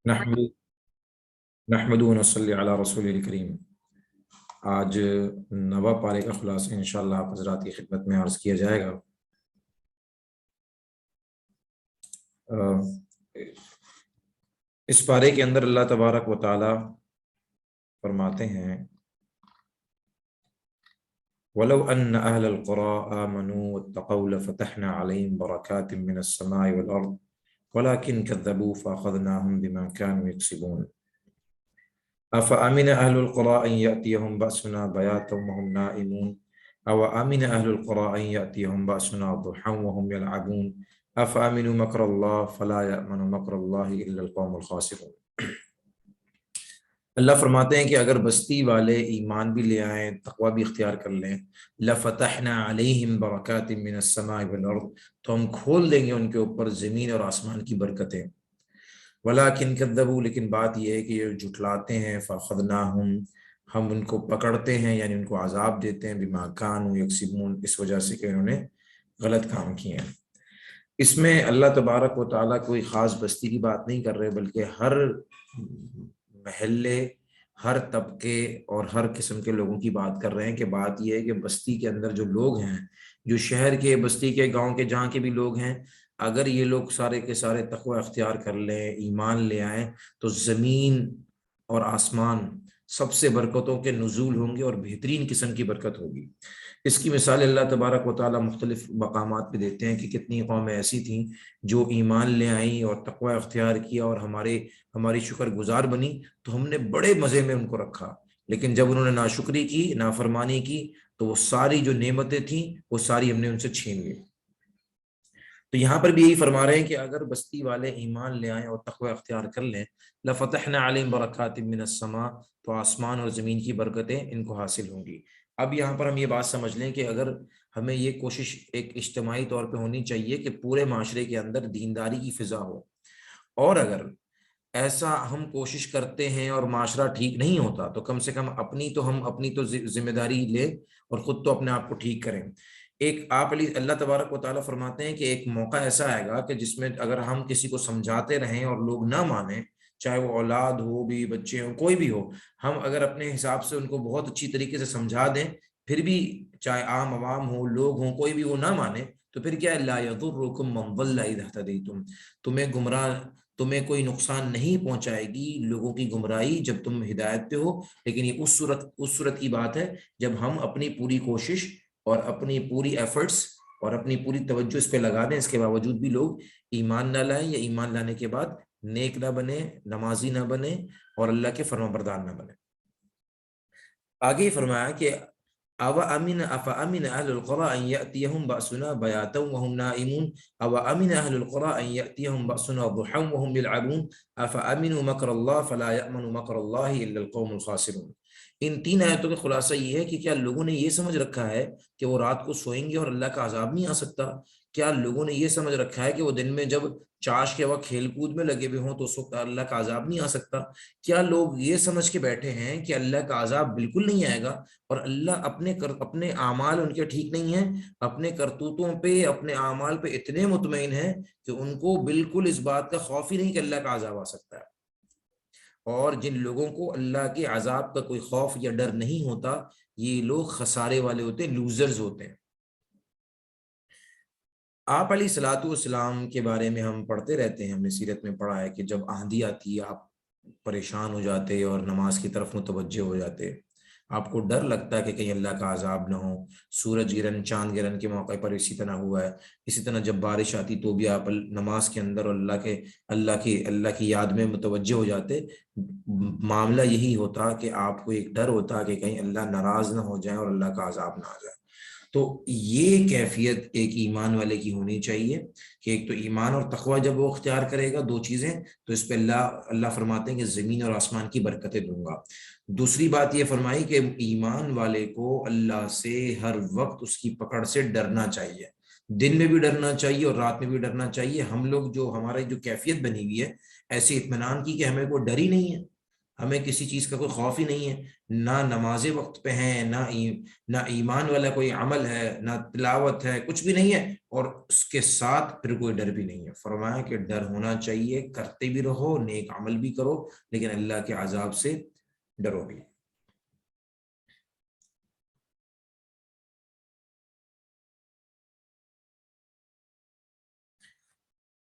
نحمد نحمد و نصلی علی رسول الکریم۔ آج نوا پارے کا خلاصہ انشاءاللہ آپ حضرات کی خدمت میں عرض کیا جائے گا۔ اس پارے کے اندر اللہ تبارک و تعالی فرماتے ہیں وَلَوْ أَنَّ أَهْلَ الْقُرَىٰ آمَنُوا وَاتَّقَوْا لَفَتَحْنَا عَلَيْهِمْ بَرَكَاتٍ مِّنَ السَّمَاءِ وَالْأَرْضِ وَلَٰكِن كَذَّبُوا فَأَخَذْنَاهُم بِمَا كَانُوا يَكْسِبُونَ أَفَأَمِنَ أَهْلُ الْقُرَىٰ أَن يَأْتِيَهُم بَأْسُنَا بَيَاتًا وَهُمْ نَائِمُونَ أَوَأَمِنَ أَهْلُ الْقُرَىٰ أَن يَأْتِيَهُم بَأْسُنَا ضُحًى وَهُمْ يَلْعَبُونَ أَفَأَمِنُوا مَكْرَ اللَّهِ فَلَا يَأْمَنُ مَكْرَ اللَّهِ إِلَّا الْقَوْمُ الْخَاسِرُونَ۔ اللہ فرماتے ہیں کہ اگر بستی والے ایمان بھی لے آئیں، تقوی بھی اختیار کر لیں، لَفَتَحْنَا عَلَيْهِمْ بَرَكَاتٍ مِّنَ السَّمَاءِ وَالْأَرْضِ، تو ہم کھول دیں گے ان کے اوپر زمین اور آسمان کی برکتیں۔ وَلَٰكِن كَذَّبُوا، لیکن بات یہ ہے کہ یہ جھٹلاتے ہیں، فَأَخَذْنَاهُمْ، ہم ان کو پکڑتے ہیں، یعنی ان کو عذاب دیتے ہیں، بِمَا كَانُوا يَكْسِبُونَ، اس وجہ سے کہ انہوں نے غلط کام کیے ہیں۔ اس میں اللہ تبارک و تعالیٰ کوئی خاص بستی کی بات نہیں کر رہے، بلکہ ہر محلے، ہر طبقے اور ہر قسم کے لوگوں کی بات کر رہے ہیں۔ کہ بات یہ ہے کہ بستی کے اندر جو لوگ ہیں، جو شہر کے، بستی کے، گاؤں کے، جہاں کے بھی لوگ ہیں، اگر یہ لوگ سارے کے سارے تقوی اختیار کر لیں، ایمان لے آئیں، تو زمین اور آسمان سب سے برکتوں کے نزول ہوں گے اور بہترین قسم کی برکت ہوگی۔ اس کی مثال اللہ تبارک و تعالیٰ مختلف مقامات پہ دیتے ہیں کہ کتنی قومیں ایسی تھیں جو ایمان لے آئیں اور تقوی اختیار کیا اور ہماری شکر گزار بنی، تو ہم نے بڑے مزے میں ان کو رکھا، لیکن جب انہوں نے ناشکری کی، نافرمانی کی، تو وہ ساری جو نعمتیں تھیں وہ ساری ہم نے ان سے چھین لی۔ تو یہاں پر بھی یہی فرما رہے ہیں کہ اگر بستی والے ایمان لے آئیں اور تقوی اختیار کر لیں، لَفَتَحْنَا عَلَيْهِمْ بَرَكَاتٍ مِّنَ السَّمَاءِ، تو آسمان اور زمین کی برکتیں ان کو حاصل ہوں گی۔ اب یہاں پر ہم یہ بات سمجھ لیں کہ اگر ہمیں یہ کوشش ایک اجتماعی طور پہ ہونی چاہیے کہ پورے معاشرے کے اندر دینداری کی فضا ہو، اور اگر ایسا ہم کوشش کرتے ہیں اور معاشرہ ٹھیک نہیں ہوتا، تو کم سے کم ہم اپنی تو ذمہ داری لیں اور خود تو اپنے آپ کو ٹھیک کریں۔ اللہ تبارک و تعالیٰ فرماتے ہیں کہ ایک موقع ایسا آئے گا کہ جس میں اگر ہم کسی کو سمجھاتے رہیں اور لوگ نہ مانیں، چاہے وہ اولاد ہو بھی، بچے ہوں، کوئی بھی ہو، ہم اگر اپنے حساب سے ان کو بہت اچھی طریقے سے سمجھا دیں، پھر بھی چاہے عام عوام ہو، لوگ ہوں، کوئی بھی وہ نہ مانے، تو پھر کیا ہے؟ لا یضرکم من ضل اذا اهتدیتم، تمہیں کوئی نقصان نہیں پہنچائے گی لوگوں کی گمراہی جب تم ہدایت پہ ہو، لیکن یہ اس صورت کی بات ہے جب ہم اپنی پوری کوشش اور اپنی پوری ایفرٹس اور اپنی پوری توجہ اس پہ لگا دیں، اس کے باوجود بھی لوگ ایمان نہ لائیں، یا ایمان لانے کے بعد نیک نہ بنے، نمازی نہ بنے، اور اللہ کے فرما بردار نہ بنے۔ آگے ہی فرمایا کہ أَفَأَمِنَ أَهْلُ الْقُرَىٰ أَن يَأْتِيَهُم بَأْسُنَا بَيَاتًا وَهُمْ نَائِمُونَ أَوَأَمِنَ أَهْلُ الْقُرَىٰ أَن يَأْتِيَهُم بَأْسُنَا ضُحًى وَهُمْ يَلْعَبُونَ أَفَأَمِنُوا مَكْرَ اللَّهِ فَلَا يَأْمَنُ مَكْرَ اللَّهِ إِلَّا الْقَوْمُ الْخَاسِرُونَ۔ ان تین آیتوں کا خلاصہ یہ ہے کہ کیا لوگوں نے یہ سمجھ رکھا ہے کہ وہ رات کو سوئیں گے اور اللہ کا عذاب نہیں آ سکتا؟ کیا لوگوں نے یہ سمجھ رکھا ہے کہ وہ دن میں جب چاش کے وقت کھیل کود میں لگے ہوئے ہوں تو اس وقت اللہ کا عذاب نہیں آ سکتا؟ کیا لوگ یہ سمجھ کے بیٹھے ہیں کہ اللہ کا عذاب بالکل نہیں آئے گا، اور اللہ اپنے اعمال ان کے ٹھیک نہیں ہیں، اپنے کرتوتوں پہ، اپنے اعمال پہ اتنے مطمئن ہیں کہ ان کو بالکل اس بات کا خوف ہی نہیں کہ اللہ کا عذاب آ سکتا ہے؟ اور جن لوگوں کو اللہ کے عذاب کا کوئی خوف یا ڈر نہیں ہوتا، یہ لوگ خسارے والے ہوتے ہیں، لوزرز ہوتے ہیں۔ آپ علیہ الصلوۃ والسلام کے بارے میں ہم پڑھتے رہتے ہیں، ہم نے سیرت میں پڑھا ہے کہ جب آندھی آتی آپ پریشان ہو جاتے اور نماز کی طرف متوجہ ہو جاتے، آپ کو ڈر لگتا ہے کہ کہیں اللہ کا عذاب نہ ہو۔ سورج گرہن، چاند گرہن کے موقع پر اسی طرح ہوا ہے۔ اسی طرح جب بارش آتی تو بھی آپ نماز کے اندر اور اللہ کی یاد میں متوجہ ہو جاتے۔ معاملہ یہی ہوتا کہ آپ کو ایک ڈر ہوتا کہ کہیں اللہ ناراض نہ ہو جائے اور اللہ کا عذاب نہ آ جائے۔ تو یہ کیفیت ایک ایمان والے کی ہونی چاہیے کہ ایک تو ایمان اور تقوی جب وہ اختیار کرے گا، دو چیزیں، تو اس پہ اللہ فرماتے ہیں کہ زمین اور آسمان کی برکتیں دوں گا۔ دوسری بات یہ فرمائی کہ ایمان والے کو اللہ سے ہر وقت اس کی پکڑ سے ڈرنا چاہیے، دن میں بھی ڈرنا چاہیے اور رات میں بھی ڈرنا چاہیے۔ ہم لوگ جو ہماری جو کیفیت بنی ہوئی ہے ایسے اطمینان کی کہ ہمیں کوئی ڈر ہی نہیں ہے، ہمیں کسی چیز کا کوئی خوف ہی نہیں ہے، نہ نمازیں وقت پہ ہیں، نہ ایمان والا کوئی عمل ہے، نہ تلاوت ہے، کچھ بھی نہیں ہے، اور اس کے ساتھ پھر کوئی ڈر بھی نہیں ہے۔ فرمایا کہ ڈر ہونا چاہیے، کرتے بھی رہو، نیک عمل بھی کرو، لیکن اللہ کے عذاب سے ڈرو بھی۔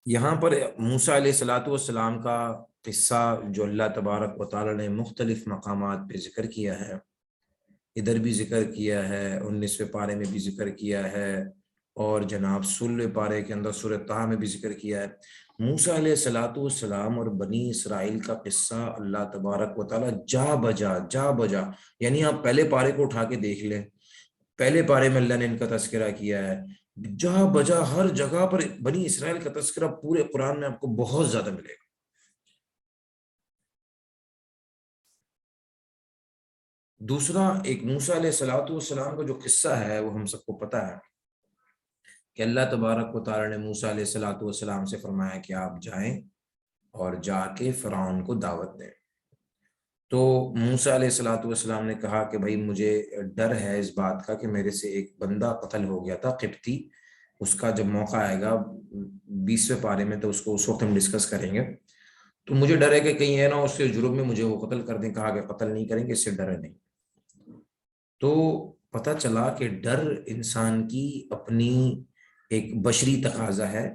یہاں پر موسیٰ علیہ الصلوۃ والسلام کا قصہ جو اللہ تبارک و تعالی نے مختلف مقامات پہ ذکر کیا ہے، ادھر بھی ذکر کیا ہے، 19ویں پارے میں بھی ذکر کیا ہے، اور جناب 16ویں پارے کے اندر سورہ طہ میں بھی ذکر کیا ہے۔ موسیٰ علیہ الصلوۃ والسلام اور بنی اسرائیل کا قصہ اللہ تبارک و تعالی جا بجا، یعنی آپ پہلے پارے کو اٹھا کے دیکھ لیں، پہلے پارے میں اللہ نے ان کا تذکرہ کیا ہے، جہاں بجا ہر جگہ پر بنی اسرائیل کا تذکرہ پورے قرآن میں آپ کو بہت زیادہ ملے گا۔ دوسرا، ایک موسیٰ علیہ الصلوۃ والسلام کا جو قصہ ہے وہ ہم سب کو پتہ ہے کہ اللہ تبارک و تعالی نے موسیٰ علیہ الصلوۃ والسلام سے فرمایا کہ آپ جائیں اور جا کے فرعون کو دعوت دیں۔ تو موسیٰ علیہ الصلوۃ والسلام نے کہا کہ بھائی مجھے ڈر ہے اس بات کا کہ میرے سے ایک بندہ قتل ہو گیا تھا قبطی، اس کا جب موقع آئے گا 20ویں پارے میں تو اس کو اس وقت ہم ڈسکس کریں گے، تو مجھے ڈر ہے کہ کہیں ہے نا اس کے جرم میں مجھے وہ قتل کر دیں۔ کہا کہ قتل نہیں کریں گے، اس سے ڈر ہے نہیں۔ تو پتہ چلا کہ ڈر انسان کی اپنی ایک بشری تقاضا ہے۔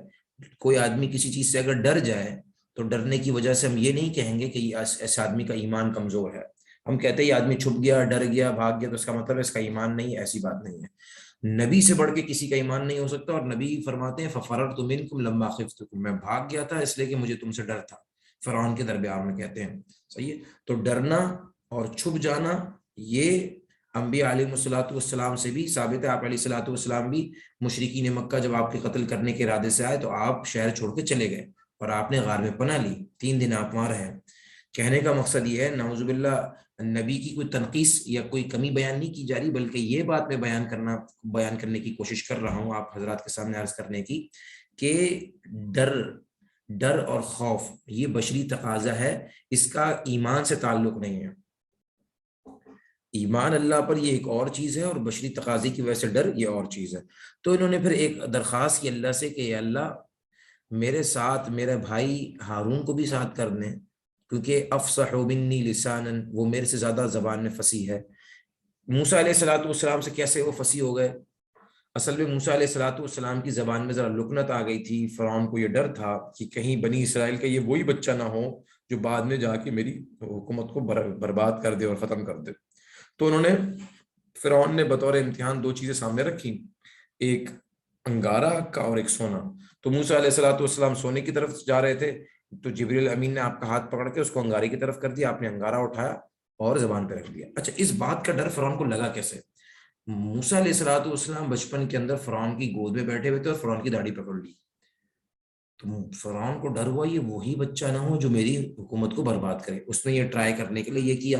کوئی آدمی کسی چیز سے اگر ڈر جائے تو ڈرنے کی وجہ سے ہم یہ نہیں کہیں گے کہ ایسے آدمی کا ایمان کمزور ہے۔ ہم کہتے ہیں یہ آدمی چھپ گیا، ڈر گیا، بھاگ گیا تو اس کا مطلب ہے اس کا ایمان نہیں ہے، ایسی بات نہیں ہے۔ نبی سے بڑھ کے کسی کا ایمان نہیں ہو سکتا، اور نبی فرماتے ہیں فَفَرَرْتُ مِنْكُمْ لَمَّا خِفْتُكُمْ، میں بھاگ گیا تھا اس لیے کہ مجھے تم سے ڈر تھا، فرعون کے دربار میں کہتے ہیں۔ صحیح ہے، تو ڈرنا اور چھپ جانا یہ انبیاء علیہ الصلوۃ والسلام سے بھی ثابت ہے۔ آپ علیہ الصلوۃ والسلام بھی مشرکین مکہ جب آپ کے قتل کرنے کے ارادے سے آئے تو آپ شہر چھوڑ کے چلے گئے اور آپ نے غار میں پناہ لی، 3 دن آپ وہاں رہے۔ کہنے کا مقصد یہ ہے، نعوذ باللہ نبی کی کوئی تنقیص یا کوئی کمی بیان نہیں کی جا رہی، بلکہ یہ بات میں بیان کرنے کی کوشش کر رہا ہوں آپ حضرات کے سامنے عرض کرنے کی کہ ڈر اور خوف یہ بشری تقاضا ہے، اس کا ایمان سے تعلق نہیں ہے۔ ایمان اللہ پر یہ ایک اور چیز ہے، اور بشری تقاضے کی وجہ سے ڈر یہ اور چیز ہے۔ تو انہوں نے پھر ایک درخواست کی اللہ سے کہ یا اللہ میرے ساتھ میرے بھائی ہارون کو بھی ساتھ کر دیں، کیونکہ افصح منی لسانا، وہ میرے سے زیادہ زبان میں فصیح ہے۔ موسیٰ علیہ الصلوۃ والسلام سے کیسے وہ فصیح ہو گئے؟ اصل میں موسیٰ علیہ الصلوۃ والسلام کی زبان میں ذرا لکنت آ گئی تھی۔ فرعون کو یہ ڈر تھا کہ کہیں بنی اسرائیل کا یہ وہی بچہ نہ ہو جو بعد میں جا کے میری حکومت کو برباد کر دے اور ختم کر دے۔ تو انہوں نے فرعون نے بطور امتحان 2 چیزیں سامنے رکھی، ایک انگارہ کا اور ایک سونا۔ تو موسیٰ علیہ الصلوۃ والسلام سونے کی طرف جا رہے تھے تو جبریل امین نے آپ کا ہاتھ پکڑ کے اس کو انگارے کی طرف کر دیا، آپ نے انگارہ اٹھایا اور زبان پہ رکھ دیا۔ اچھا، اس بات کا ڈر فرعون کو لگا کیسے؟ موسیٰ علیہ الصلوۃ والسلام بچپن کے اندر فرعون کی گود میں بیٹھے ہوئے تھے اور فرعون کی داڑھی پکڑ لی، تو فرعون کو ڈر ہوا یہ وہی بچہ نہ ہو جو میری حکومت کو برباد کرے، اس نے یہ ٹرائی کرنے کے لیے یہ کیا۔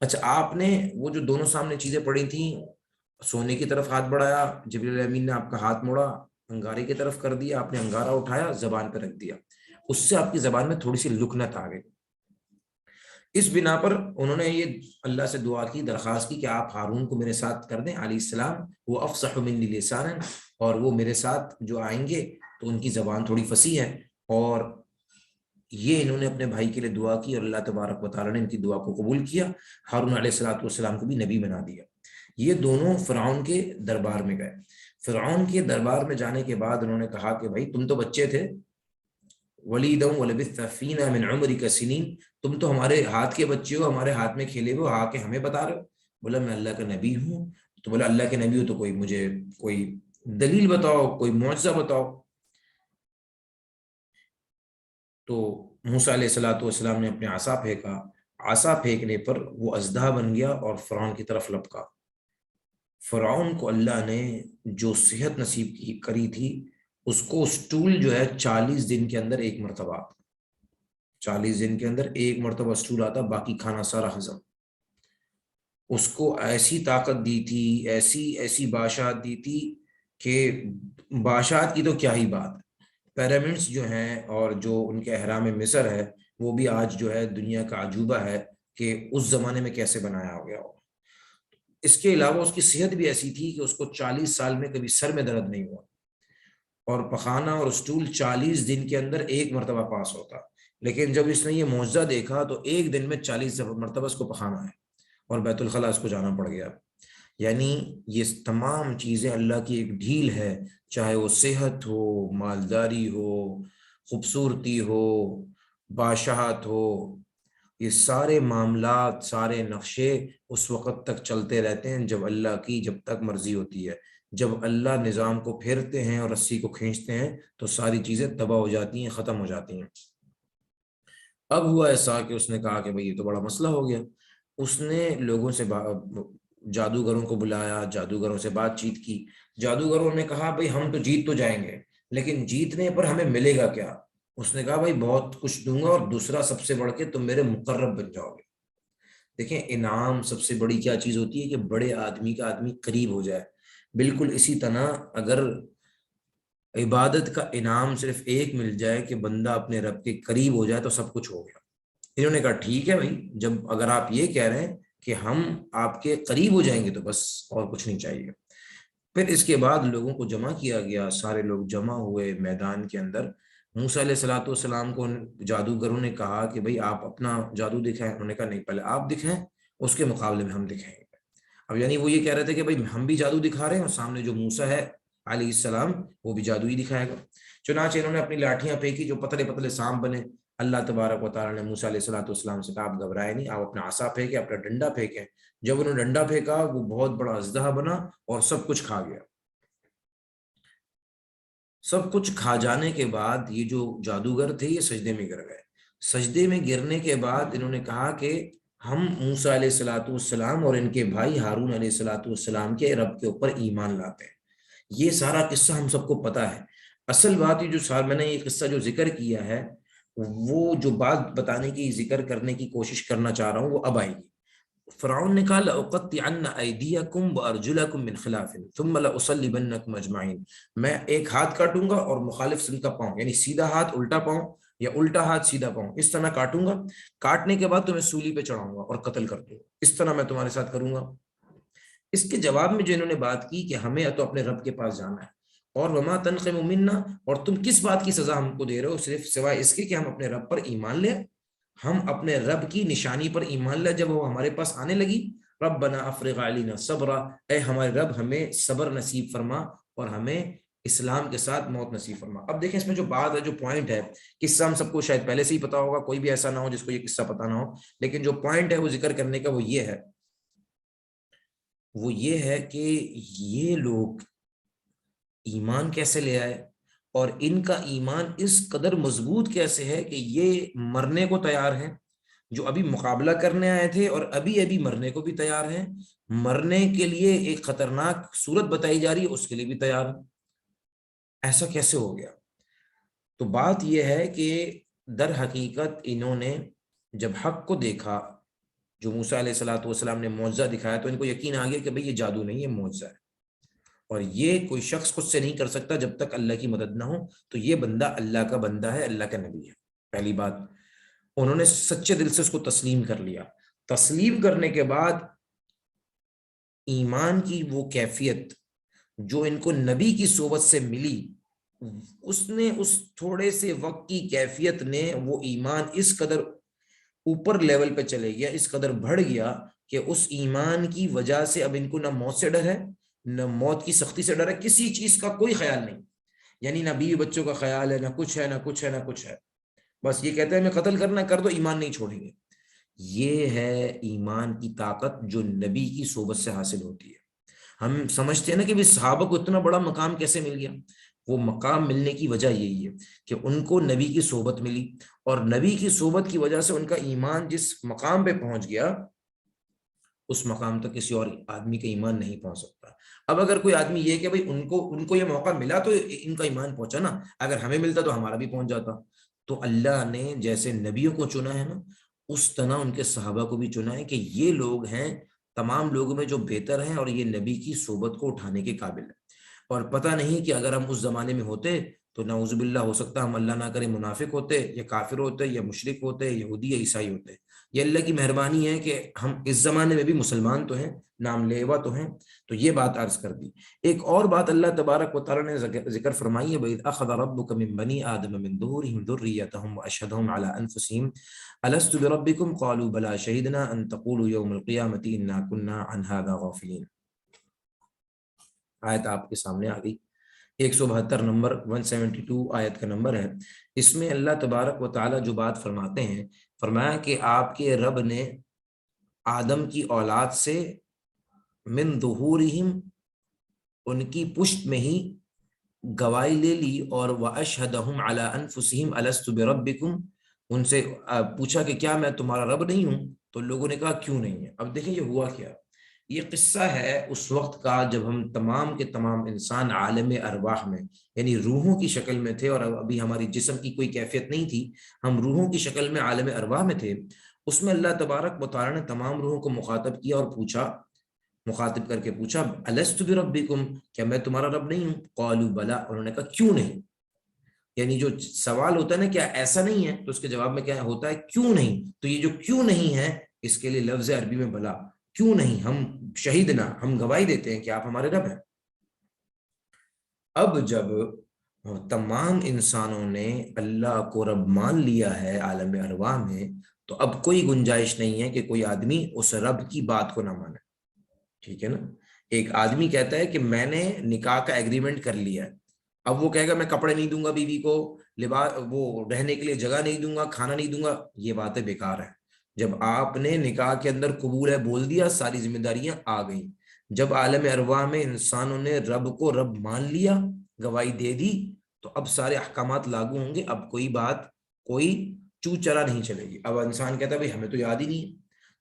اچھا، آپ نے وہ جو دونوں سامنے چیزیں پڑی تھیں، سونے کی طرف ہاتھ بڑھایا، جبریل امین نے آپ کا ہاتھ موڑا، انگارے کی طرف کر دیا، آپ نے انگارہ اٹھایا، زبان پہ رکھ دیا، اس سے آپ کی زبان میں تھوڑی سی لکنت آ گئی۔ اس بنا پر انہوں نے یہ اللہ سے دعا کی، درخواست کی کہ آپ ہارون کو میرے ساتھ کر دیں علیہ السلام، وہ افصح منی لسانا، اور وہ میرے ساتھ جو آئیں گے تو ان کی زبان تھوڑی فصیح ہے۔ اور یہ انہوں نے اپنے بھائی کے لیے دعا کی اور اللہ تبارک و تعالیٰ نے ان کی دعا کو قبول کیا، ہارون علیہ الصلوۃ والسلام کو بھی نبی بنا دیا۔ یہ دونوں فرعون کے دربار میں گئے۔ فرعون کے دربار میں جانے کے بعد انہوں نے کہا کہ بھائی تم تو بچے تھے، ولیدًا ولبثت فینا من عمرک سنین، تم تو ہمارے ہاتھ کے بچے ہو، ہمارے ہاتھ میں کھیلے ہوئے، آ کے ہمیں بتا رہے ہو؟ بولا میں اللہ کا نبی ہوں۔ تو بولا اللہ کے نبی ہو تو کوئی مجھے کوئی دلیل بتاؤ، کوئی معجزہ بتاؤ۔ تو موسیٰ علیہ الصلوۃ والسلام نے اپنے عصا پھینکا، عصا پھینکنے پر وہ اژدہا بن گیا اور فرعون کی طرف لپکا۔ فرعون کو اللہ نے جو صحت نصیب کری تھی، اس کو اسٹول جو ہے 40 دن کے اندر ایک مرتبہ، 40 دن کے اندر ایک مرتبہ اسٹول آتا، باقی کھانا سارا ہضم۔ اس کو ایسی طاقت دی تھی، ایسی بادشاہت دی تھی کہ بادشاہت کی تو کیا ہی بات۔ پیرامڈس جو ہیں اور جو ان کے احرام مصر ہے وہ بھی آج جو ہے دنیا کا عجوبہ ہے کہ اس زمانے میں کیسے بنایا گیا ہو۔ اس کے علاوہ اس کی صحت بھی ایسی تھی کہ اس کو 40 سال میں کبھی سر میں درد نہیں ہوا، اور پخانہ اور اسٹول 40 دن کے اندر ایک مرتبہ پاس ہوتا، لیکن جب اس نے یہ معجزہ دیکھا تو ایک دن میں 40 مرتبہ اس کو پخانہ ہے اور بیت الخلاء اس کو جانا پڑ گیا۔ یعنی یہ تمام چیزیں اللہ کی ایک ڈھیل ہے، چاہے وہ صحت ہو، مالداری ہو، خوبصورتی ہو، بادشاہت ہو، یہ سارے معاملات، سارے نقشے اس وقت تک چلتے رہتے ہیں جب تک مرضی ہوتی ہے۔ جب اللہ نظام کو پھیرتے ہیں اور رسی کو کھینچتے ہیں تو ساری چیزیں تباہ ہو جاتی ہیں، ختم ہو جاتی ہیں۔ اب ہوا ایسا کہ اس نے کہا کہ بھئی یہ تو بڑا مسئلہ ہو گیا۔ اس نے لوگوں سے جادوگروں کو بلایا، جادوگروں سے بات چیت کی۔ جادوگروں نے کہا بھئی ہم تو جیت تو جائیں گے، لیکن جیتنے پر ہمیں ملے گا کیا؟ اس نے کہا بھئی بہت کچھ دوں گا، اور دوسرا سب سے بڑھ کے تم میرے مقرب بن جاؤ گے۔ دیکھیں انعام سب سے بڑی کیا چیز ہوتی ہے کہ بڑے آدمی کا آدمی قریب ہو جائے۔ بالکل اسی طرح اگر عبادت کا انعام صرف ایک مل جائے کہ بندہ اپنے رب کے قریب ہو جائے تو سب کچھ ہو گیا۔ انہوں نے کہا ٹھیک ہے بھائی، جب اگر آپ یہ کہہ رہے ہیں کہ ہم آپ کے قریب ہو جائیں گے تو بس اور کچھ نہیں چاہیے۔ پھر اس کے بعد لوگوں کو جمع کیا گیا، سارے لوگ جمع ہوئے میدان کے اندر۔ موسیٰ علیہ الصلوۃ والسلام کو جادوگروں نے کہا کہ بھئی آپ اپنا جادو دکھائیں۔ انہوں نے کہا نہیں، پہلے آپ دکھائیں، اس کے مقابلے میں ہم دکھائیں گے۔ اب یعنی وہ یہ کہہ رہے تھے کہ بھئی ہم بھی جادو دکھا رہے ہیں، اور سامنے جو موسیٰ ہے علیہ السلام وہ بھی جادو ہی دکھائے گا۔ چنانچہ انہوں نے اپنی لاٹھیاں پھینکی جو پتلے پتلے سانپ بنے۔ اللہ تبارک و تعالیٰ نے موسیٰ علیہ الصلوۃ والسلام سے کہا آپ گھبرائے نہیں، آپ اپنا عصا پھینکیں، اپنا ڈنڈا پھینکیں۔ جب انہوں نے ڈنڈا پھینکا وہ بہت بڑا اژدہا بنا اور سب کچھ کھا گیا۔ سب کچھ کھا جانے کے بعد یہ جو جادوگر تھے یہ سجدے میں گر گئے۔ سجدے میں گرنے کے بعد انہوں نے کہا کہ ہم موسیٰ علیہ الصلوۃ والسلام اور ان کے بھائی ہارون علیہ الصلوۃ والسلام کے رب کے اوپر ایمان لاتے ہیں۔ یہ سارا قصہ ہم سب کو پتا ہے۔ اصل بات یہ جو میں نے یہ قصہ جو ذکر کیا ہے، وہ جو بات بتانے کی، ذکر کرنے کی کوشش کرنا چاہ رہا ہوں وہ اب آئے گی۔ فرعون نے کہا لأقطعن أيديكم وأرجلكم من خلاف ثم لأصلبنكم أجمعين، میں ایک ہاتھ کاٹوں گا اور مخالف سمت کا پاؤں، یعنی سیدھا ہاتھ الٹا پاؤں یا الٹا ہاتھ سیدھا پاؤں، اس طرح کاٹوں گا، کاٹنے کے بعد تمہیں سولی پہ چڑھاؤں گا اور قتل کر دوں گا، اس طرح میں تمہارے ساتھ کروں گا۔ اس کے جواب میں جو انہوں نے بات کی کہ ہمیں تو اپنے رب کے پاس جانا ہے، اور وما تنقم منا، اور تم کس بات کی سزا ہم کو دے رہے ہو صرف سوائے اس کے کہ ہم اپنے رب پر ایمان لیں۔ ہم اپنے رب کی نشانی پر ایمان لیں جب وہ ہمارے پاس آنے لگی۔ ربنا افرغ علینا صبرا، اے ہمارے رب ہمیں صبر نصیب فرما اور ہمیں اسلام کے ساتھ موت نصیب فرما۔ اب دیکھیں اس میں جو بات ہے، جو پوائنٹ ہے، قصہ ہم سب کو شاید پہلے سے ہی پتا ہوگا، کوئی بھی ایسا نہ ہو جس کو یہ قصہ پتا نہ ہو، لیکن جو پوائنٹ ہے وہ ذکر کرنے کا وہ یہ ہے کہ یہ لوگ ایمان کیسے لے آئے، اور ان کا ایمان اس قدر مضبوط کیسے ہے کہ یہ مرنے کو تیار ہیں۔ جو ابھی مقابلہ کرنے آئے تھے اور ابھی مرنے کو بھی تیار ہیں، مرنے کے لیے ایک خطرناک صورت بتائی جا رہی ہے اس کے لیے بھی تیار ہیں۔ ایسا کیسے ہو گیا؟ تو بات یہ ہے کہ در حقیقت انہوں نے جب حق کو دیکھا، جو موسیٰ علیہ الصلوۃ والسلام نے معجزہ دکھایا، تو ان کو یقین آ گیا کہ بھئی یہ جادو نہیں ہے، معجزہ ہے، اور یہ کوئی شخص خود سے نہیں کر سکتا جب تک اللہ کی مدد نہ ہو۔ تو یہ بندہ اللہ کا بندہ ہے، اللہ کا نبی ہے۔ پہلی بات، انہوں نے سچے دل سے اس کو تسلیم کر لیا۔ تسلیم کرنے کے بعد ایمان کی وہ کیفیت جو ان کو نبی کی صحبت سے ملی، اس تھوڑے سے وقت کی کیفیت نے وہ ایمان اس قدر اوپر لیول پہ چلے گیا، اس قدر بڑھ گیا کہ اس ایمان کی وجہ سے اب ان کو نہ موت سے ڈر ہے، نہ موت کی سختی سے ڈر ہے، کسی چیز کا کوئی خیال نہیں، یعنی نہ بیوی بچوں کا خیال ہے، نہ کچھ ہے، نہ کچھ ہے، نہ کچھ ہے۔ بس یہ کہتے ہیں ہمیں قتل کرنا کر دو، ایمان نہیں چھوڑیں گے۔ یہ ہے ایمان کی طاقت جو نبی کی صحبت سے حاصل ہوتی ہے۔ ہم سمجھتے ہیں نا کہ صحابہ کو اتنا بڑا مقام کیسے مل گیا؟ وہ مقام ملنے کی وجہ یہی ہے کہ ان کو نبی کی صحبت ملی، اور نبی کی صحبت کی وجہ سے ان کا ایمان جس مقام پہ پہنچ گیا، اس مقام تک کسی اور آدمی کا ایمان نہیں پہنچ سکتا۔ اب اگر کوئی آدمی یہ کہ بھئی ان کو یہ موقع ملا تو ان کا ایمان پہنچا نا، اگر ہمیں ملتا تو ہمارا بھی پہنچ جاتا۔ تو اللہ نے جیسے نبیوں کو چنا ہے نا، اس طرح ان کے صحابہ کو بھی چنا ہے کہ یہ لوگ ہیں تمام لوگوں میں جو بہتر ہیں، اور یہ نبی کی صحبت کو اٹھانے کے قابل ہے۔ اور پتہ نہیں کہ اگر ہم اس زمانے میں ہوتے تو نعوذ باللہ ہو سکتا ہے ہم اللہ نہ کرے منافق ہوتے یا کافر ہوتے یا مشرک ہوتے یہودی یا عیسائی ہوتے. یہ اللہ کی مہربانی ہے کہ ہم اس زمانے میں بھی مسلمان تو ہیں، نام لیوا تو ہیں. تو یہ بات عرض کر دی. ایک اور بات اللہ تبارک و تعالیٰ نے ذکر فرمائی ہے، وَإِذْ أَخَذَ رَبُّكَ مِن بَنِي آدَمَ مِن ظُهُورِهِمْ ذُرِّيَّتَهُمْ وَأَشْهَدَهُمْ عَلَىٰ أَنفُسِهِمْ أَلَسْتُ بِرَبِّكُمْ قَالُوا بَلَىٰ شَهِدْنَا أَن تَقُولُوا يَوْمَ الْقِيَامَةِ إِنَّا كُنَّا عَنْ هَٰذَا غَافِلِينَ. آیت آپ کے سامنے آ گئی، 172 نمبر 172 آیت کا نمبر ہے. اس میں اللہ تبارک و تعالیٰ جو بات فرماتے ہیں، فرمایا کہ آپ کے رب نے آدم کی اولاد سے من ظہورہم ان کی پشت میں ہی گواہی لے لی، اور وَأَشْهَدَهُمْ عَلَىٰ أَنفُسِهِمْ أَلَسْتُ بِرَبِّكُمْ، ان سے پوچھا کہ کیا میں تمہارا رب نہیں ہوں؟ تو لوگوں نے کہا کیوں نہیں ہے. اب دیکھیں یہ ہوا کیا. یہ قصہ ہے اس وقت کا جب ہم تمام کے تمام انسان عالم ارواح میں، یعنی روحوں کی شکل میں تھے، اور ابھی ہماری جسم کی کوئی کیفیت نہیں تھی، ہم روحوں کی شکل میں عالم ارواح میں تھے. اس میں اللہ تبارک و تعالیٰ نے تمام روحوں کو مخاطب کیا اور پوچھا، مخاطب کر کے پوچھا الست بربکم، کیا میں تمہارا رب نہیں ہوں؟ قالوا بلا، انہوں نے کہا کیوں نہیں. یعنی جو سوال ہوتا ہے نا کیا ایسا نہیں ہے، تو اس کے جواب میں کیا ہوتا ہے کیوں نہیں. تو یہ جو کیوں نہیں ہے اس کے لیے لفظ عربی میں بلا، کیوں نہیں، ہم شہیدنا، ہم گواہی دیتے ہیں کہ آپ ہمارے رب ہیں. اب جب تمام انسانوں نے اللہ کو رب مان لیا ہے عالم ارواح میں، تو اب کوئی گنجائش نہیں ہے کہ کوئی آدمی اس رب کی بات کو نہ مانے. ٹھیک ہے نا. ایک آدمی کہتا ہے کہ میں نے نکاح کا ایگریمنٹ کر لیا ہے، اب وہ کہے گا میں کپڑے نہیں دوں گا بیوی کو، لباس وہ رہنے کے لیے جگہ نہیں دوں گا، کھانا نہیں دوں گا، یہ باتیں بیکار ہیں. جب آپ نے نکاح کے اندر قبول ہے بول دیا، ساری ذمہ داریاں آ گئیں. جب عالم ارواح میں انسانوں نے رب کو رب مان لیا، گواہی دے دی، تو اب سارے احکامات لاگو ہوں گے. اب کوئی بات، کوئی چو چرا نہیں چلے گی. اب انسان کہتا ہے بھائی ہمیں تو یاد ہی نہیں ہے.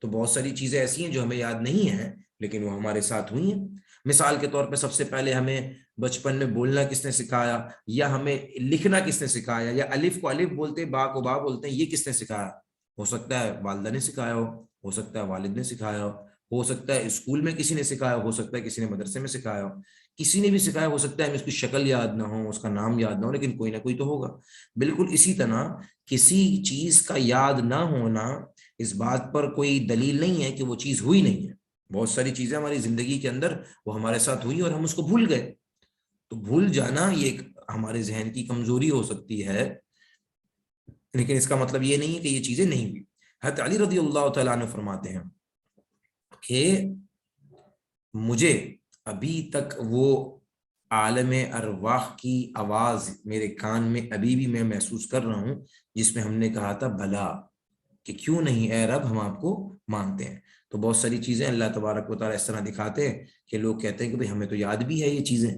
تو بہت ساری چیزیں ایسی ہیں جو ہمیں یاد نہیں ہیں لیکن وہ ہمارے ساتھ ہوئی ہیں. مثال کے طور پہ سب سے پہلے ہمیں بچپن میں بولنا کس نے سکھایا، یا ہمیں لکھنا کس نے سکھایا، یا الف کو الف بولتے با کو با بولتے ہیں، یہ کس نے سکھایا؟ ہو سکتا ہے والدہ نے سکھایا ہو سکتا ہے والد نے سکھایا ہو سکتا ہے اسکول میں کسی نے سکھایا ہو سکتا ہے کسی نے مدرسے میں سکھایا ہو، کسی نے بھی سکھایا ہو سکتا ہے ہمیں اس کی شکل یاد نہ ہو، اس کا نام یاد نہ ہو، لیکن کوئی نہ کوئی تو ہوگا. بالکل اسی طرح کسی چیز کا یاد نہ ہونا اس بات پر کوئی دلیل نہیں ہے کہ وہ چیز ہوئی نہیں ہے. بہت ساری چیزیں ہماری زندگی کے اندر وہ ہمارے ساتھ ہوئی اور ہم اس کو بھول گئے. تو بھول جانا یہ ایک ہمارے ذہن کی کمزوری ہو سکتی ہے، لیکن اس کا مطلب یہ نہیں ہے کہ یہ چیزیں نہیں ہوئی. حضرت علی رضی اللہ تعالیٰ عنہ فرماتے ہیں کہ مجھے ابھی تک وہ عالم ارواح کی آواز میرے کان میں ابھی بھی میں محسوس کر رہا ہوں جس میں ہم نے کہا تھا بلا، کہ کیوں نہیں اے رب ہم آپ کو مانتے ہیں. تو بہت ساری چیزیں اللہ تبارک و تعالیٰ اس طرح دکھاتے ہیں کہ لوگ کہتے ہیں کہ بھئی ہمیں تو یاد بھی ہے یہ چیزیں.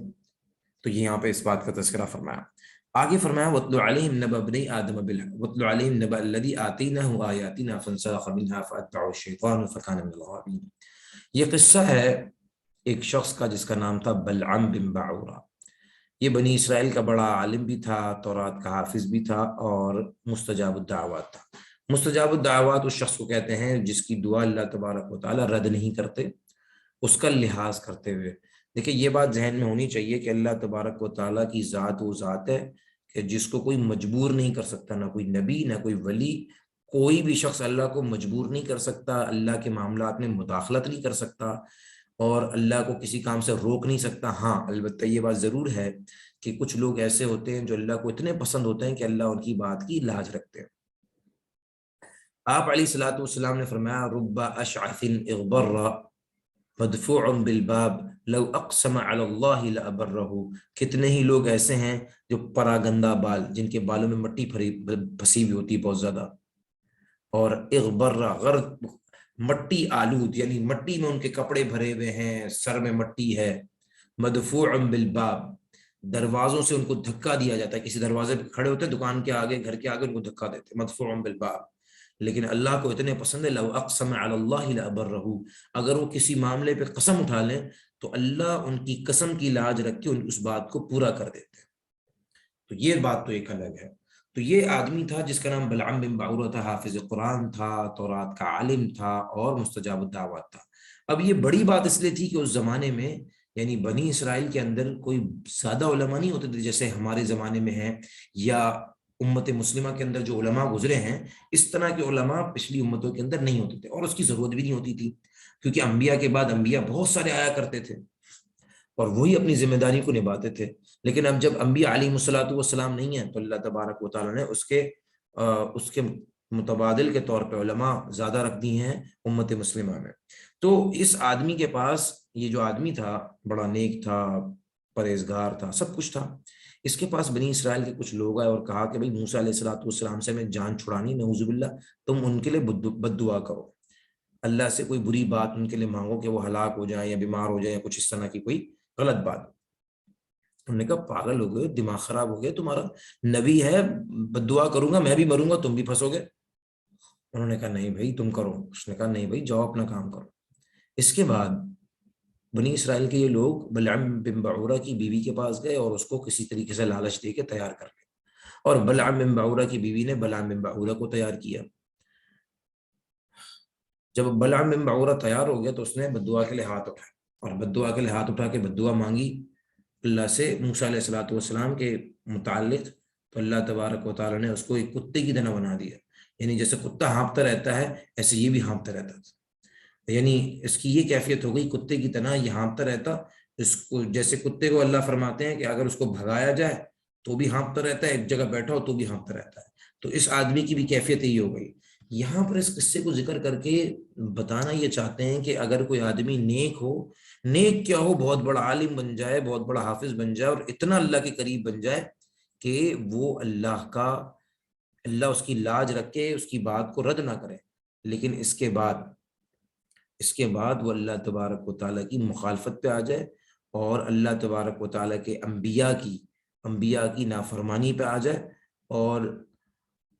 تو یہ یہاں پہ اس بات کا تذکرہ فرمایا. آگے فرمایا وَاتْلُ عَلَيْهِمْ نَبَأَ ابْنَيْ آدَمَ بِالْحَقِّ وَاتْلُ عَلَيْهِمْ نَبَأَ الَّذِي آتَيْنَاهُ آيَاتِنَا فَانْسَلَخَ مِنْهَا فَأَتْبَعَهُ الشَّيْطَانُ فَكَانَ مِنَ الْغَاوِينَ. یہ قصہ ہے ایک شخص کا جس کا نام تھا بلعم بن باعورہ. یہ بنی اسرائیل کا بڑا عالم بھی تھا، تورات کا حافظ بھی تھا، اور مستجاب الدعوات تھا. مستجاب الدعوات اس شخص کو کہتے ہیں جس کی دعا اللہ تبارک و تعالیٰ رد نہیں کرتے، اس کا لحاظ کرتے ہوئے. دیکھیں یہ بات ذہن میں ہونی چاہیے کہ اللہ تبارک و تعالیٰ کی ذات وہ ذات ہے کہ جس کو کوئی مجبور نہیں کر سکتا، نہ کوئی نبی نہ کوئی ولی. کوئی بھی شخص اللہ کو مجبور نہیں کر سکتا، اللہ کے معاملات میں مداخلت نہیں کر سکتا، اور اللہ کو کسی کام سے روک نہیں سکتا. ہاں البتہ یہ بات ضرور ہے کہ کچھ لوگ ایسے ہوتے ہیں جو اللہ کو اتنے پسند ہوتے ہیں کہ اللہ ان کی بات کی لاج رکھتے ہیں. آپ علیہ الصلوۃ والسلام نے فرمایا رب اشعث اغبر مدفوع بالباب لو اقسم علی اللہ لابرہ. کتنے ہی لوگ ایسے ہیں جو پراگندہ بال، جن کے بالوں میں مٹی پھنسی ہوئی ہوتی ہے بہت زیادہ، اور اغبر غرق مٹی آلود، یعنی مٹی میں ان کے کپڑے بھرے ہوئے ہیں، سر میں مٹی ہے. مدفوع بالباب، دروازوں سے ان کو دھکا دیا جاتا ہے. کسی دروازے پہ کھڑے ہوتے ہیں دکان کے آگے، گھر کے آگے، ان کو دھکا دیتے. مدفوع بالباب. لیکن اللہ کو اتنے پسند ہے لو اقسم علی اللہ لابرہ، اگر وہ کسی معاملے پہ قسم اٹھا لیں تو اللہ ان کی قسم کی لاج رکھ کے اس بات کو پورا کر دیتے ہیں. تو یہ بات تو ایک الگ ہے. تو یہ آدمی تھا جس کا نام بلعم بن باعورہ تھا، حافظ قرآن تھا، تورات کا عالم تھا، اور مستجاب الدعوات تھا. اب یہ بڑی بات اس لیے تھی کہ اس زمانے میں یعنی بنی اسرائیل کے اندر کوئی سادہ علماء نہیں ہوتے تھے جیسے ہمارے زمانے میں ہیں، یا امت مسلمہ کے اندر جو علماء گزرے ہیں اس طرح کے علماء پچھلی امتوں کے اندر نہیں ہوتے تھے، اور اس کی ضرورت بھی نہیں ہوتی تھی، کیونکہ انبیاء کے بعد انبیاء بہت سارے آیا کرتے تھے اور وہی اپنی ذمہ داری کو نبھاتے تھے۔ لیکن اب جب انبیاء علیہ الصلوۃ والسلام نہیں ہیں تو اللہ تبارک و تعالیٰ نے اس کے متبادل کے طور پہ علماء زیادہ رکھ دی ہیں امت مسلمہ میں۔ تو اس آدمی کے پاس، یہ جو آدمی تھا بڑا نیک تھا، پرہیزگار تھا، سب کچھ تھا، اس کے پاس بنی اسرائیل کے کچھ لوگ آئے اور کہا کہ بھئی موسیٰ علیہ الصلوۃ والسلام سے ہمیں جان چھڑانی، نعوذ باللہ، تم ان کے لیے بد دعا کرو، اللہ سے کوئی بری بات ان کے لیے مانگو کہ وہ ہلاک ہو جائیں یا بیمار ہو جائیں یا کچھ اس طرح کی کوئی غلط بات۔ ہم نے کہا پاگل ہو گئے، دماغ خراب ہو گیا تمہارا، نبی ہے بد دعا کروں گا، میں بھی مروں گا تم بھی پھنسو گے۔ انہوں نے کہا نہیں بھائی تم کرو، اس نے کہا نہیں بھائی جاؤ اپنا کام کرو۔ اس کے بعد بنی اسرائیل کے یہ لوگ بلعم بن بعورہ کی بیوی کے پاس گئے اور اس کو کسی طریقے سے لالچ دے کے تیار کر لیا، اور بلعم بن بعورہ کی بیوی نے بلعم بن بعورہ کو تیار کیا۔ جب بلعم بن بعورہ تیار ہو گیا تو اس نے بد دعا کے لیے ہاتھ اٹھایا، اور بد دعا کے لیے ہاتھ اٹھا کے بد دعا مانگی اللہ سے موسیٰ علیہ الصلوۃ والسلام کے متعلق، تو اللہ تبارک و تعالیٰ نے اس کو ایک کتے کی طرح بنا دیا، یعنی جیسے کتا ہانپتا رہتا ہے ایسے یہ بھی ہانپتا رہتا تھا، یعنی اس کی یہ کیفیت ہو گئی کتے کی طرح یہ ہانپتا رہتا، اس کو جیسے کتے کو اللہ فرماتے ہیں کہ اگر اس کو بھگایا جائے تو بھی ہانپتا رہتا ہے، ایک جگہ بیٹھا ہو تو بھی ہانپتا رہتا ہے، تو اس آدمی کی بھی کیفیت یہی ہو گئی۔ یہاں پر اس قصے کو ذکر کر کے بتانا یہ چاہتے ہیں کہ اگر کوئی آدمی نیک ہو، نیک کیا ہو، بہت بڑا عالم بن جائے، بہت بڑا حافظ بن جائے اور اتنا اللہ کے قریب بن جائے کہ وہ اللہ اس کی لاج رکھے، اس کی بات کو رد نہ کرے، لیکن اس کے بعد وہ اللہ تبارک و تعالیٰ کی مخالفت پہ آ جائے اور اللہ تبارک و تعالیٰ کے انبیاء کی نافرمانی پہ آ جائے اور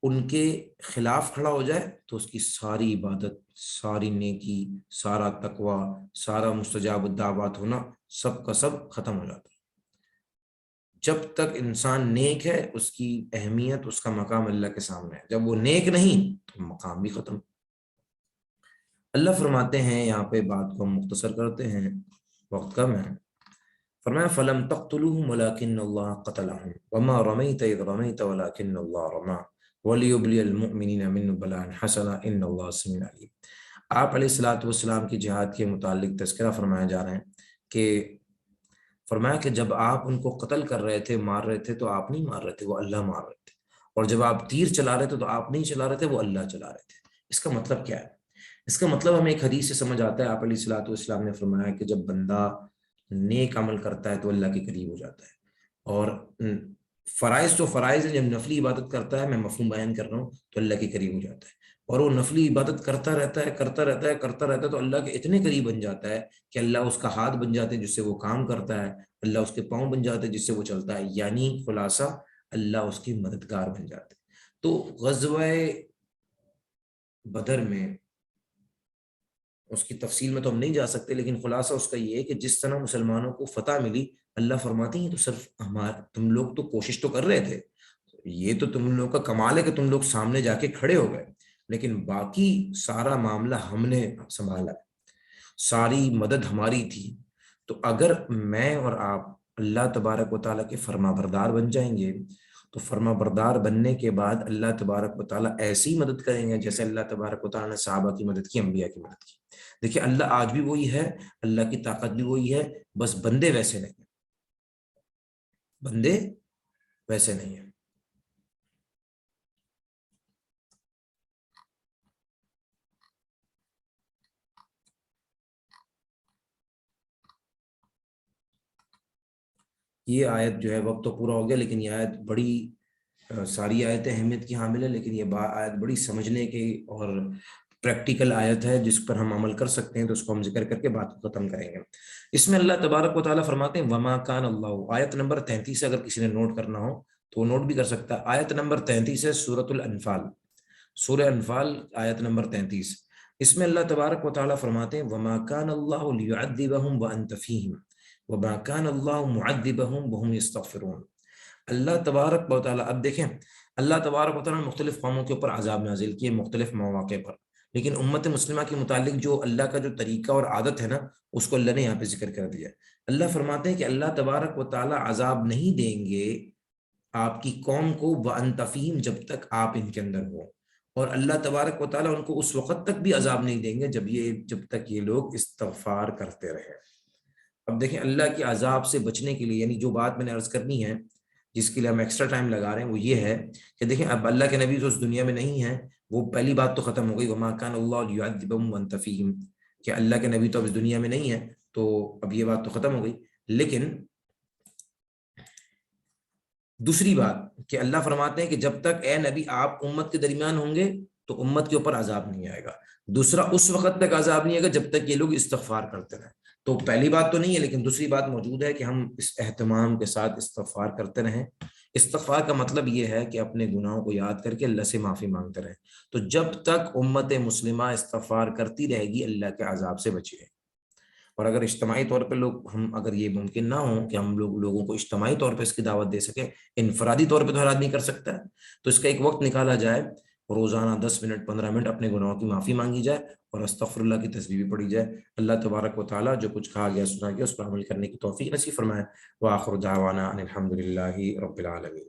ان کے خلاف کھڑا ہو جائے، تو اس کی ساری عبادت، ساری نیکی، سارا تقوی، سارا مستجاب الدعوات ہونا سب کا سب ختم ہو جاتا ہے۔ جب تک انسان نیک ہے اس کی اہمیت، اس کا مقام اللہ کے سامنے ہے، جب وہ نیک نہیں تو مقام بھی ختم۔ اللہ فرماتے ہیں، یہاں پہ بات کو ہم مختصر کرتے ہیں، وقت کم ہے، فرمایا فَلَمْ تَقْتُلُوهُمْ وَلَكِنَّ اللَّهَ قَتَلَهُمْ وَمَا رَمَيْتَ إِذْ رَمَيْتَ وَلَكِنَّ اللَّهَ رَمَى وَلِيُبْلِيَ الْمُؤْمِنِينَ مِنْهُ بَلَاءً حَسَنًا إِنَّ اللَّهَ سَمِيعٌ عَلِيمٌ۔ آپ علیہ الصلوۃ والسلام کی جہاد کے متعلق تذکرہ فرمایا جا رہے ہیں کہ فرمایا کہ جب آپ ان کو قتل کر رہے تھے، مار رہے تھے، تو آپ نہیں مار رہے تھے، وہ اللہ مار رہے تھے، اور جب آپ تیر چلا رہے تھے تو آپ نہیں چلا رہے تھے، وہ اللہ چلا رہے تھے۔ اس کا مطلب کیا ہے؟ اس کا مطلب ہمیں ایک حدیث سے سمجھ آتا ہے، آپ علیہ الصلوۃ والسلام نے فرمایا کہ جب بندہ نیک عمل کرتا ہے تو اللہ کے قریب ہو جاتا ہے، اور فرائض تو فرائض ہیں، جب نفلی عبادت کرتا ہے، میں مفہوم بیان کر رہا ہوں، تو اللہ کے قریب ہو جاتا ہے، اور وہ نفلی عبادت کرتا رہتا ہے تو اللہ کے اتنے قریب بن جاتا ہے کہ اللہ اس کا ہاتھ بن جاتے ہیں جس سے وہ کام کرتا ہے، اللہ اس کے پاؤں بن جاتے ہیں جس سے وہ چلتا ہے، یعنی خلاصہ اللہ اس کی مددگار بن جاتے ہیں۔ تو غزوہ بدر میں اس کی تفصیل میں تو ہم نہیں جا سکتے، لیکن خلاصہ اس کا یہ ہے کہ جس طرح مسلمانوں کو فتح ملی، اللہ فرماتے ہیں تو صرف تم لوگ تو کوشش تو کر رہے تھے، یہ تو تم لوگ کا کمال ہے کہ تم لوگ سامنے جا کے کھڑے ہو گئے، لیکن باقی سارا معاملہ ہم نے سنبھالا، ساری مدد ہماری تھی۔ تو اگر میں اور آپ اللہ تبارک و تعالیٰ کے فرما بردار بن جائیں گے تو فرما بردار بننے کے بعد اللہ تبارک و تعالیٰ ایسی مدد کریں گے جیسے اللہ تبارک و تعالیٰ نے صحابہ کی مدد کی، انبیاء کی مدد کی۔ دیکھیے اللہ آج بھی وہی ہے، اللہ کی طاقت بھی وہی ہے، بس بندے ویسے نہیں ہیں، بندے ویسے نہیں ہیں۔ یہ آیت جو ہے، وقت تو پورا ہو گیا لیکن یہ آیت بڑی، ساری آیتیں اہمیت کی حامل ہے، لیکن یہ آیت بڑی سمجھنے کی اور پریکٹیکل آیت ہے جس پر ہم عمل کر سکتے ہیں، تو اس کو ہم ذکر کر کے بات کو ختم کریں گے۔ اس میں اللہ تبارک و تعالیٰ فرماتے ہیں وما کان اللہ، آیت نمبر 33 اگر کسی نے نوٹ کرنا ہو تو نوٹ بھی کر سکتا ہے، آیت نمبر 33 ہے سورۃ الانفال، سورہ انفال آیت نمبر 33۔ اس میں اللہ تبارک و تعالیٰ فرماتے ہیں وما کان اللہ لیعذبہم وانت فیہم وما کان اللہ معذبہم وہم یستغفرون۔ اللہ تبارک و تعالیٰ، اب دیکھیں اللہ تبارک و تعالیٰ نے مختلف قوموں کے اوپر عذاب نازل کیے مختلف مواقع پر، لیکن امت مسلمہ کے متعلق جو اللہ کا جو طریقہ اور عادت ہے نا، اس کو اللہ نے یہاں پہ ذکر کر دیا. اللہ فرماتے ہیں کہ اللہ تبارک و تعالیٰ عذاب نہیں دیں گے آپ کی قوم کو وَأَنْتَ فِيهِمْ، جب تک آپ ان کے اندر ہو. اور اللہ تبارک و تعالیٰ ان کو اس وقت تک بھی عذاب نہیں دیں گے جب تک یہ لوگ استغفار کرتے رہے. اب دیکھیں اللہ کے عذاب سے بچنے کے لیے، یعنی جو بات میں نے عرض کرنی ہے جس کے لیے ہم ایکسٹرا ٹائم لگا رہے ہیں، وہ یہ ہے کہ دیکھیں اب اللہ کے نبی تو اس دنیا میں نہیں ہیں، وہ پہلی بات تو ختم ہو گئی، وَمَا كَانَ اللَّهُ لِيُعَذِّبَهُمْ وَأَنْتَ فِيهِمْ، کہ اللہ کے نبی تو اب اس دنیا میں نہیں ہے، تو اب یہ بات تو ختم ہو گئی. لیکن دوسری بات کہ اللہ فرماتے ہیں کہ جب تک اے نبی آپ امت کے درمیان ہوں گے تو امت کے اوپر عذاب نہیں آئے گا. دوسرا، اس وقت تک عذاب نہیں آئے گا جب تک یہ لوگ استغفار کرتے رہیں. تو پہلی بات تو نہیں ہے، لیکن دوسری بات موجود ہے کہ ہم اس اہتمام کے ساتھ استغفار کرتے رہیں. استغفار کا مطلب یہ ہے کہ اپنے گناہوں کو یاد کر کے اللہ سے معافی مانگتے رہیں. تو جب تک امت مسلمہ استغفار کرتی رہے گی اللہ کے عذاب سے بچے. اور اگر اجتماعی طور پہ اگر یہ ممکن نہ ہو کہ ہم لوگوں کو اجتماعی طور پہ اس کی دعوت دے سکیں، انفرادی طور پہ تو ہر آدمی کر سکتا ہے، تو اس کا ایک وقت نکالا جائے، روزانہ 10 منٹ 15 منٹ اپنے گناہوں کی معافی مانگی جائے اور استغفر اللہ کی تسبیح بھی پڑھی جائے. اللہ تبارک و تعالیٰ جو کچھ کہا گیا سنا گیا اس پر عمل کرنے کی توفیق نصیب فرمائے. وآخر دعوانا ان الحمد للہ رب العالمین.